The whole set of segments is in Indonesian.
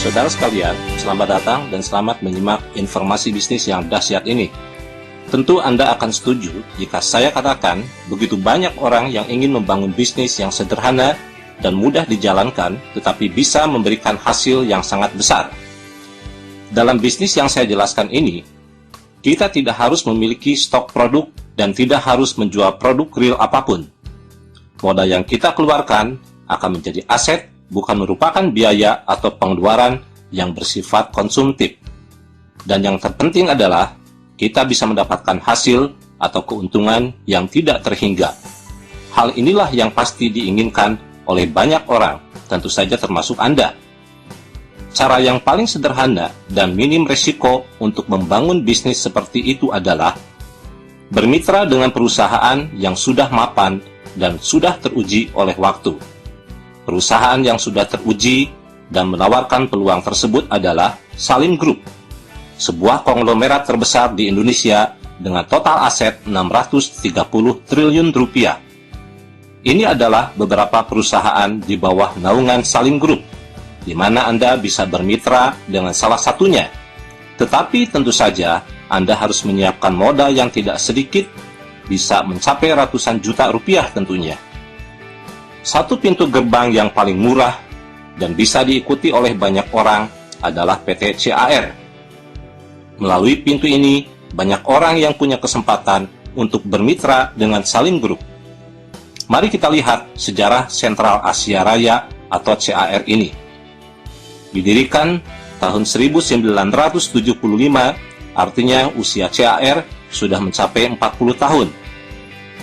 Saudara sekalian, selamat datang dan selamat menyimak informasi bisnis yang dahsyat ini. Tentu Anda akan setuju jika saya katakan begitu banyak orang yang ingin membangun bisnis yang sederhana dan mudah dijalankan, tetapi bisa memberikan hasil yang sangat besar. Dalam bisnis yang saya jelaskan ini, kita tidak harus memiliki stok produk dan tidak harus menjual produk real apapun. Modal yang kita keluarkan akan menjadi aset, bukan merupakan biaya atau pengeluaran yang bersifat konsumtif. Dan yang terpenting adalah kita bisa mendapatkan hasil atau keuntungan yang tidak terhingga. Hal inilah yang pasti diinginkan oleh banyak orang, tentu saja termasuk Anda. Cara yang paling sederhana dan minim resiko untuk membangun bisnis seperti itu adalah bermitra dengan perusahaan yang sudah mapan dan sudah teruji oleh waktu. Perusahaan yang sudah teruji dan menawarkan peluang tersebut adalah Salim Group, sebuah konglomerat terbesar di Indonesia dengan total aset 630 triliun rupiah. Ini adalah beberapa perusahaan di bawah naungan Salim Group, di mana Anda bisa bermitra dengan salah satunya. Tetapi tentu saja Anda harus menyiapkan modal yang tidak sedikit, bisa mencapai ratusan juta rupiah tentunya. Satu pintu gerbang yang paling murah dan bisa diikuti oleh banyak orang adalah PT CAR. Melalui pintu ini, banyak orang yang punya kesempatan untuk bermitra dengan Salim Group. Mari kita lihat sejarah Sentral Asia Raya atau CAR ini. Didirikan tahun 1975, artinya usia CAR sudah mencapai 40 tahun.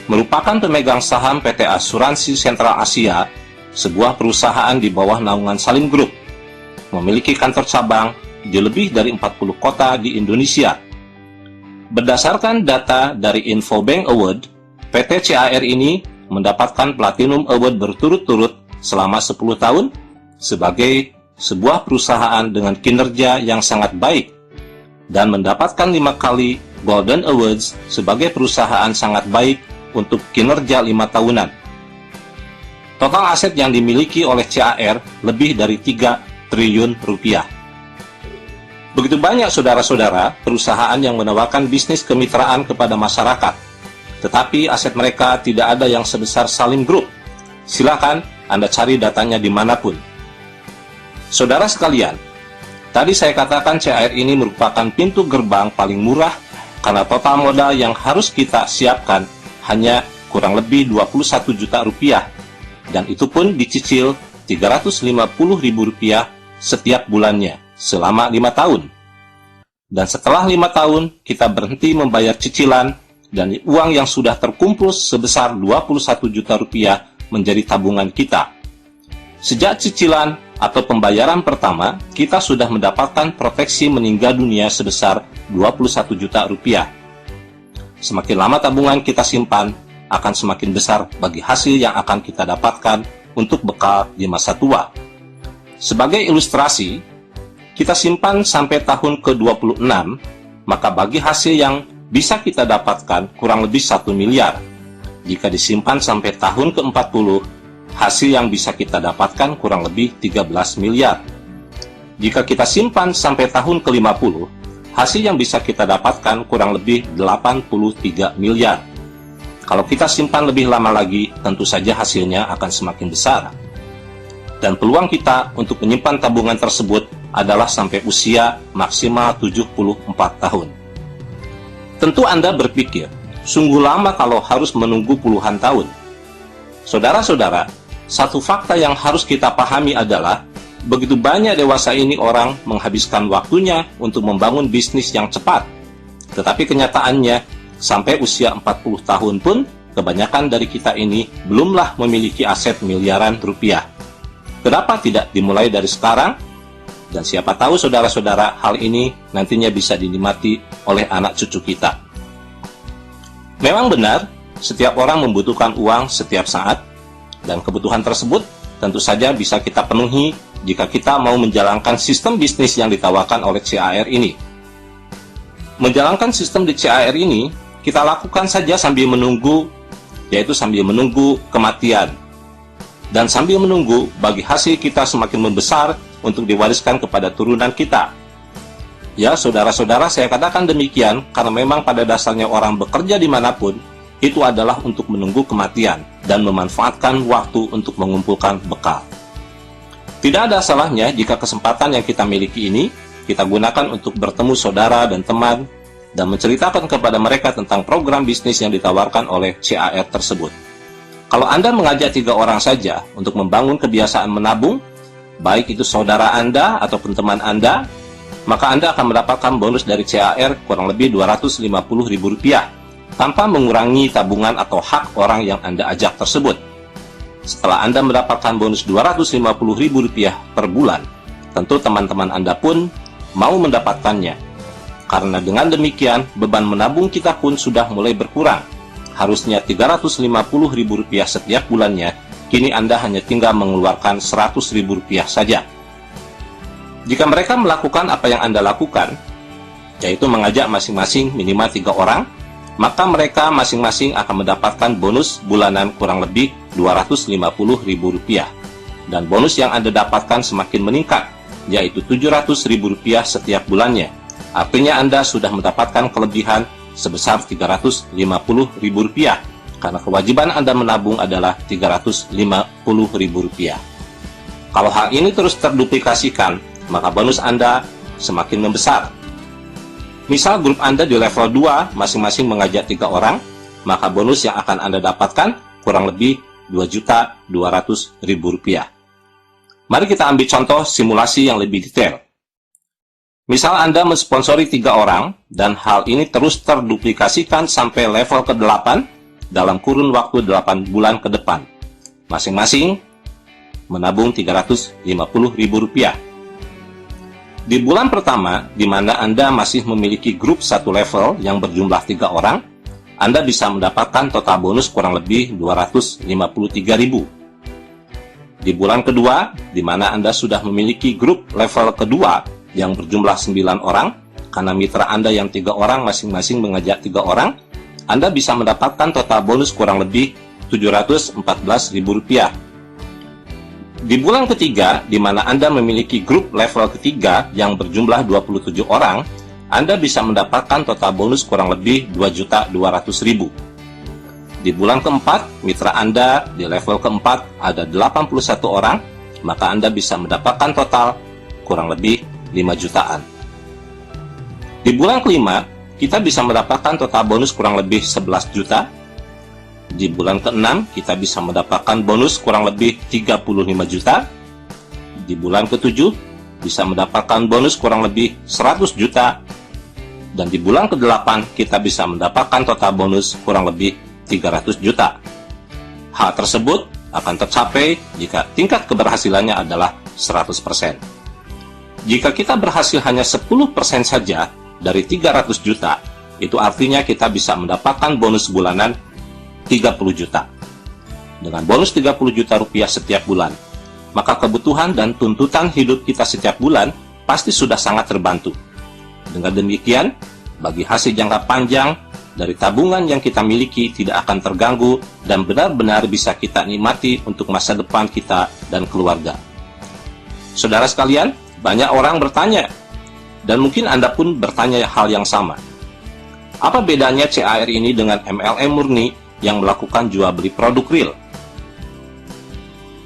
Merupakan pemegang saham PT Asuransi Sentral Asia, sebuah perusahaan di bawah naungan Salim Group. Memiliki kantor cabang di lebih dari 40 kota di Indonesia. Berdasarkan data dari Infobank Award, PT CAR ini mendapatkan Platinum Award berturut-turut selama 10 tahun sebagai sebuah perusahaan dengan kinerja yang sangat baik dan mendapatkan 5 kali Golden Awards sebagai perusahaan sangat baik untuk kinerja 5 tahunan. Total aset yang dimiliki oleh CAR lebih dari 3 triliun rupiah. Begitu banyak saudara-saudara perusahaan yang menawarkan bisnis kemitraan kepada masyarakat, tetapi aset mereka tidak ada yang sebesar Salim Group. Silakan Anda cari datanya dimanapun. Saudara sekalian, tadi saya katakan CAR ini merupakan pintu gerbang paling murah karena total modal yang harus kita siapkan hanya kurang lebih 21 juta rupiah, dan itu pun dicicil 350 ribu rupiah setiap bulannya selama 5 tahun. Dan setelah 5 tahun, kita berhenti membayar cicilan dan uang yang sudah terkumpul sebesar 21 juta rupiah menjadi tabungan kita. Sejak cicilan atau pembayaran pertama, kita sudah mendapatkan proteksi meninggal dunia sebesar 21 juta rupiah. Semakin lama tabungan kita simpan, akan semakin besar bagi hasil yang akan kita dapatkan untuk bekal di masa tua. Sebagai ilustrasi, kita simpan sampai tahun ke-26, maka bagi hasil yang bisa kita dapatkan kurang lebih 1 miliar. Jika disimpan sampai tahun ke-40, hasil yang bisa kita dapatkan kurang lebih 13 miliar. Jika kita simpan sampai tahun ke-50, hasil yang bisa kita dapatkan kurang lebih 83 miliar. Kalau kita simpan lebih lama lagi, tentu saja hasilnya akan semakin besar. Dan peluang kita untuk menyimpan tabungan tersebut adalah sampai usia maksimal 74 tahun. Tentu Anda berpikir, sungguh lama kalau harus menunggu puluhan tahun. Saudara-saudara, satu fakta yang harus kita pahami adalah begitu banyak dewasa ini orang menghabiskan waktunya untuk membangun bisnis yang cepat. Tetapi kenyataannya, sampai usia 40 tahun pun, kebanyakan dari kita ini belumlah memiliki aset miliaran rupiah. Kenapa tidak dimulai dari sekarang? Dan siapa tahu saudara-saudara hal ini nantinya bisa dinikmati oleh anak cucu kita. Memang benar, setiap orang membutuhkan uang setiap saat, dan kebutuhan tersebut tentu saja bisa kita penuhi jika kita mau menjalankan sistem bisnis yang ditawarkan oleh CAR ini. Menjalankan sistem di CAR ini, kita lakukan saja sambil menunggu, yaitu sambil menunggu kematian. Dan sambil menunggu bagi hasil kita semakin membesar untuk diwariskan kepada turunan kita. Ya, saudara-saudara, saya katakan demikian karena memang pada dasarnya orang bekerja dimanapun, itu adalah untuk menunggu kematian dan memanfaatkan waktu untuk mengumpulkan bekal. Tidak ada salahnya jika kesempatan yang kita miliki ini, kita gunakan untuk bertemu saudara dan teman, dan menceritakan kepada mereka tentang program bisnis yang ditawarkan oleh CAR tersebut. Kalau Anda mengajak 3 orang saja untuk membangun kebiasaan menabung, baik itu saudara Anda ataupun teman Anda, maka Anda akan mendapatkan bonus dari CAR kurang lebih Rp250.000 tanpa mengurangi tabungan atau hak orang yang Anda ajak tersebut. Setelah Anda mendapatkan bonus Rp250.000 per bulan, tentu teman-teman Anda pun mau mendapatkannya. Karena dengan demikian, beban menabung kita pun sudah mulai berkurang. Harusnya Rp350.000 setiap bulannya, kini Anda hanya tinggal mengeluarkan Rp100.000 saja. Jika mereka melakukan apa yang Anda lakukan, yaitu mengajak masing-masing minimal 3 orang, maka mereka masing-masing akan mendapatkan bonus bulanan kurang lebih Rp250.000. Dan bonus yang Anda dapatkan semakin meningkat, yaitu Rp700.000 setiap bulannya. Artinya Anda sudah mendapatkan kelebihan sebesar Rp350.000, karena kewajiban Anda menabung adalah Rp350.000. Kalau hal ini terus terduplikasikan, maka bonus Anda semakin membesar. Misal grup Anda di level 2 masing-masing mengajak 3 orang, maka bonus yang akan Anda dapatkan kurang lebih Rp2.200.000. Mari kita ambil contoh simulasi yang lebih detail. Misal Anda mensponsori 3 orang, dan hal ini terus terduplikasikan sampai level ke-8 dalam kurun waktu 8 bulan ke depan. Masing-masing menabung Rp350.000. Di bulan pertama, di mana Anda masih memiliki grup 1 level yang berjumlah 3 orang, Anda bisa mendapatkan total bonus kurang lebih Rp253.000. Di bulan kedua, di mana Anda sudah memiliki grup level kedua yang berjumlah 9 orang, karena mitra Anda yang 3 orang masing-masing mengajak 3 orang, Anda bisa mendapatkan total bonus kurang lebih Rp714.000. Di bulan ketiga, di mana Anda memiliki grup level ketiga yang berjumlah 27 orang, Anda bisa mendapatkan total bonus kurang lebih Rp2.200.000. Di bulan keempat, mitra Anda di level keempat ada 81 orang, maka Anda bisa mendapatkan total kurang lebih 5 jutaan. Di bulan kelima, kita bisa mendapatkan total bonus kurang lebih 11 juta. Di bulan ke-6, kita bisa mendapatkan bonus kurang lebih 35 juta. Di bulan ke-7, bisa mendapatkan bonus kurang lebih 100 juta. Dan di bulan ke-8, kita bisa mendapatkan total bonus kurang lebih 300 juta. Hal tersebut akan tercapai jika tingkat keberhasilannya adalah 100%. Jika kita berhasil hanya 10% saja dari 300 juta, itu artinya kita bisa mendapatkan bonus bulanan 30 juta. Dengan bonus 30 juta rupiah setiap bulan, maka kebutuhan dan tuntutan hidup kita setiap bulan pasti sudah sangat terbantu. Dengan demikian, bagi hasil jangka panjang dari tabungan yang kita miliki tidak akan terganggu dan benar-benar bisa kita nikmati untuk masa depan kita dan keluarga. Saudara sekalian, banyak orang bertanya, dan mungkin Anda pun bertanya hal yang sama. Apa bedanya CAR ini dengan MLM murni yang melakukan jual beli produk real?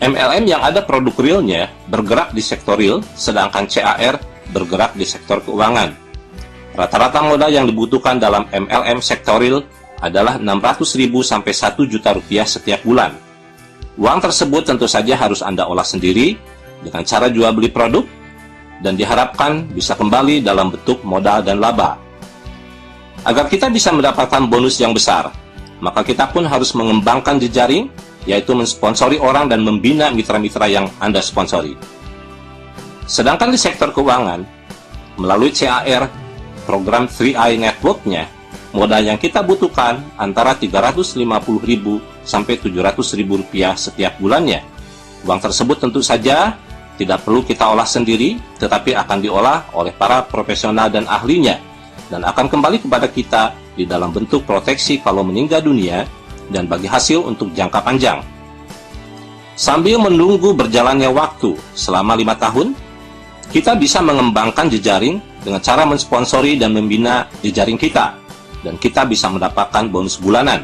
MLM yang ada produk realnya bergerak di sektor real, sedangkan CAR bergerak di sektor keuangan. Rata-rata modal yang dibutuhkan dalam MLM sektor real adalah Rp600.000 sampai Rp1 juta setiap bulan. Uang tersebut tentu saja harus Anda olah sendiri dengan cara jual beli produk, dan diharapkan bisa kembali dalam bentuk modal dan laba. Agar kita bisa mendapatkan bonus yang besar, maka kita pun harus mengembangkan jejaring, yaitu mensponsori orang dan membina mitra-mitra yang Anda sponsori. Sedangkan di sektor keuangan, melalui CAR, program 3i Network-nya, modal yang kita butuhkan antara Rp350.000 sampai Rp700.000 setiap bulannya. Uang tersebut tentu saja tidak perlu kita olah sendiri, tetapi akan diolah oleh para profesional dan ahlinya, dan akan kembali kepada kita di dalam bentuk proteksi kalau meninggal dunia dan bagi hasil untuk jangka panjang. Sambil menunggu berjalannya waktu selama 5 tahun, Kita bisa mengembangkan jejaring dengan cara mensponsori dan membina jejaring kita, dan kita bisa mendapatkan bonus bulanan.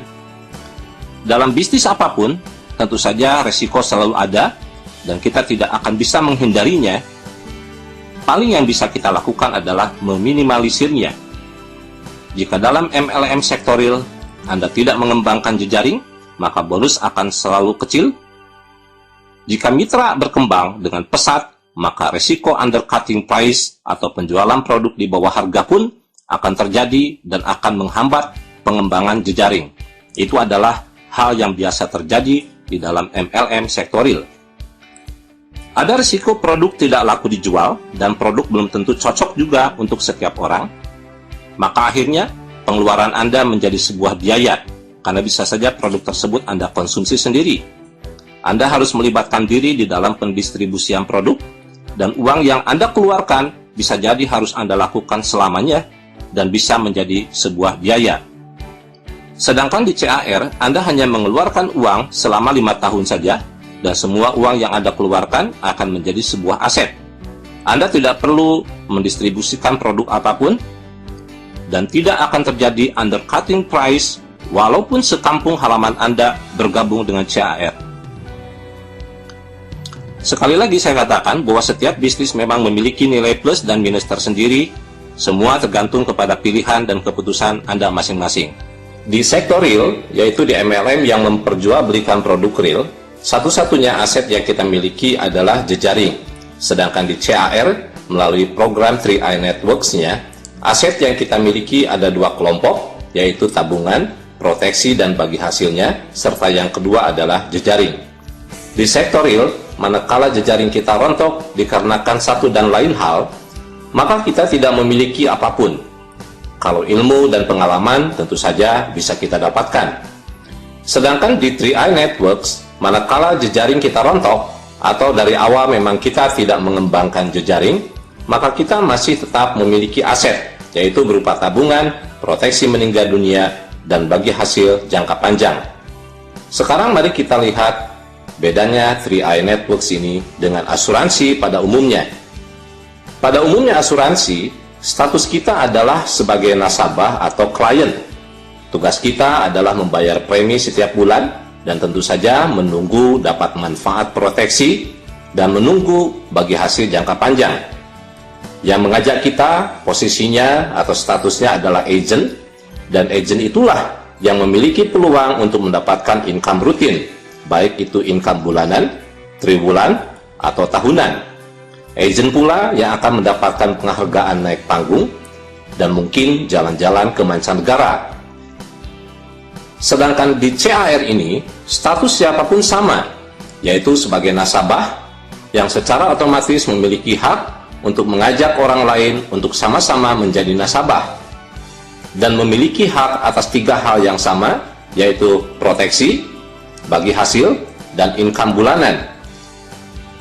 Dalam bisnis apapun, tentu saja resiko selalu ada, dan kita tidak akan bisa menghindarinya. Paling yang bisa kita lakukan adalah meminimalisirnya. Jika dalam MLM sektoril Anda tidak mengembangkan jejaring, maka bonus akan selalu kecil. Jika mitra berkembang dengan pesat, maka resiko undercutting price atau penjualan produk di bawah harga pun akan terjadi dan akan menghambat pengembangan jejaring. Itu adalah hal yang biasa terjadi di dalam MLM sektoril. Ada risiko produk tidak laku dijual dan produk belum tentu cocok juga untuk setiap orang. Maka akhirnya pengeluaran Anda menjadi sebuah biaya, karena bisa saja produk tersebut Anda konsumsi sendiri. Anda harus melibatkan diri di dalam pendistribusian produk, dan uang yang Anda keluarkan bisa jadi harus Anda lakukan selamanya dan bisa menjadi sebuah biaya. Sedangkan di CAR, Anda hanya mengeluarkan uang selama 5 tahun saja, dan semua uang yang Anda keluarkan akan menjadi sebuah aset. Anda tidak perlu mendistribusikan produk apapun, dan tidak akan terjadi undercutting price walaupun sekampung halaman Anda bergabung dengan CAR. Sekali lagi saya katakan bahwa setiap bisnis memang memiliki nilai plus dan minus tersendiri, semua tergantung kepada pilihan dan keputusan Anda masing-masing. Di sektor real, yaitu di MLM yang memperjualbelikan produk real, satu-satunya aset yang kita miliki adalah jejaring. Sedangkan di CAR, melalui program 3i Networks-nya, aset yang kita miliki ada 2 kelompok, yaitu tabungan, proteksi, dan bagi hasilnya, serta yang kedua adalah jejaring. Di sektor real, manakala jejaring kita rontok dikarenakan satu dan lain hal, maka kita tidak memiliki apapun. Kalau ilmu dan pengalaman tentu saja bisa kita dapatkan. Sedangkan di 3i Networks, manakala jejaring kita rontok, atau dari awal memang kita tidak mengembangkan jejaring, maka kita masih tetap memiliki aset, yaitu berupa tabungan, proteksi meninggal dunia, dan bagi hasil jangka panjang. Sekarang mari kita lihat bedanya 3i Networks ini dengan asuransi pada umumnya. Pada umumnya asuransi, status kita adalah sebagai nasabah atau klien. Tugas kita adalah membayar premi setiap bulan dan tentu saja menunggu dapat manfaat proteksi dan menunggu bagi hasil jangka panjang. Yang mengajak kita posisinya atau statusnya adalah agent, dan agent itulah yang memiliki peluang untuk mendapatkan income rutin, baik itu income bulanan, triwulan, atau tahunan. Agent pula yang akan mendapatkan penghargaan naik panggung dan mungkin jalan-jalan ke mancanegara. Sedangkan di CAR ini, status siapapun sama, yaitu sebagai nasabah yang secara otomatis memiliki hak untuk mengajak orang lain untuk sama-sama menjadi nasabah dan memiliki hak atas 3 hal yang sama, yaitu proteksi, bagi hasil, dan income bulanan.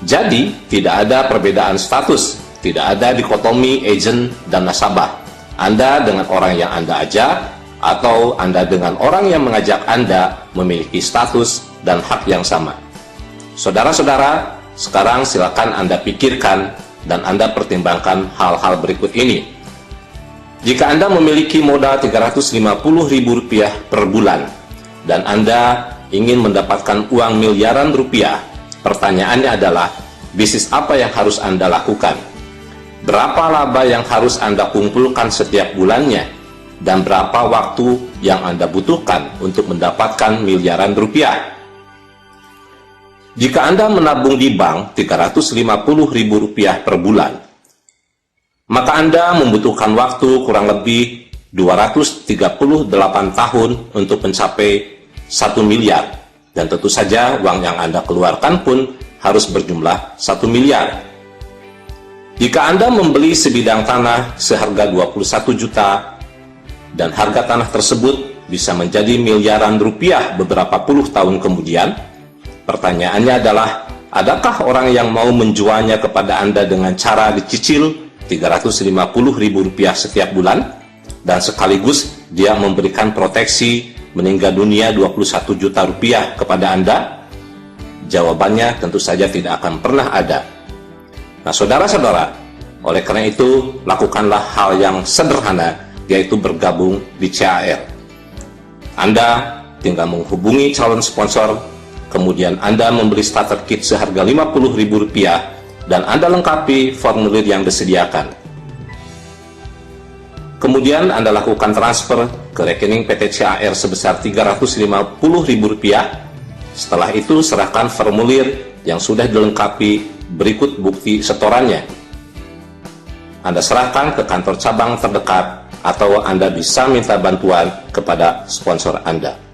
Jadi, tidak ada perbedaan status, tidak ada dikotomi agent dan nasabah. Anda dengan orang yang Anda ajak, atau Anda dengan orang yang mengajak Anda memiliki status dan hak yang sama. Saudara-saudara, sekarang silakan Anda pikirkan dan Anda pertimbangkan hal-hal berikut ini. Jika Anda memiliki modal Rp350.000 per bulan, dan Anda ingin mendapatkan uang miliaran rupiah, pertanyaannya adalah, bisnis apa yang harus Anda lakukan? Berapa laba yang harus Anda kumpulkan setiap bulannya? Dan berapa waktu yang Anda butuhkan untuk mendapatkan miliaran rupiah? Jika Anda menabung di bank Rp350.000 per bulan, maka Anda membutuhkan waktu kurang lebih 238 tahun untuk mencapai 1 miliar. Dan tentu saja uang yang Anda keluarkan pun harus berjumlah 1 miliar. Jika Anda membeli sebidang tanah seharga 21 juta, dan harga tanah tersebut bisa menjadi miliaran rupiah beberapa puluh tahun kemudian, pertanyaannya adalah, adakah orang yang mau menjualnya kepada Anda dengan cara dicicil Rp350.000 setiap bulan, dan sekaligus dia memberikan proteksi meninggal dunia 21 juta rupiah kepada Anda? Jawabannya tentu saja tidak akan pernah ada. Nah, saudara-saudara, Oleh karena itu, lakukanlah hal yang sederhana, yaitu bergabung di CAR. Anda tinggal menghubungi calon sponsor, kemudian Anda membeli starter kit seharga Rp50.000 dan Anda lengkapi formulir yang disediakan. Kemudian Anda lakukan transfer ke rekening PT CAR sebesar Rp350.000. Setelah itu serahkan formulir yang sudah dilengkapi berikut bukti setorannya. Anda serahkan ke kantor cabang terdekat atau Anda bisa minta bantuan kepada sponsor Anda.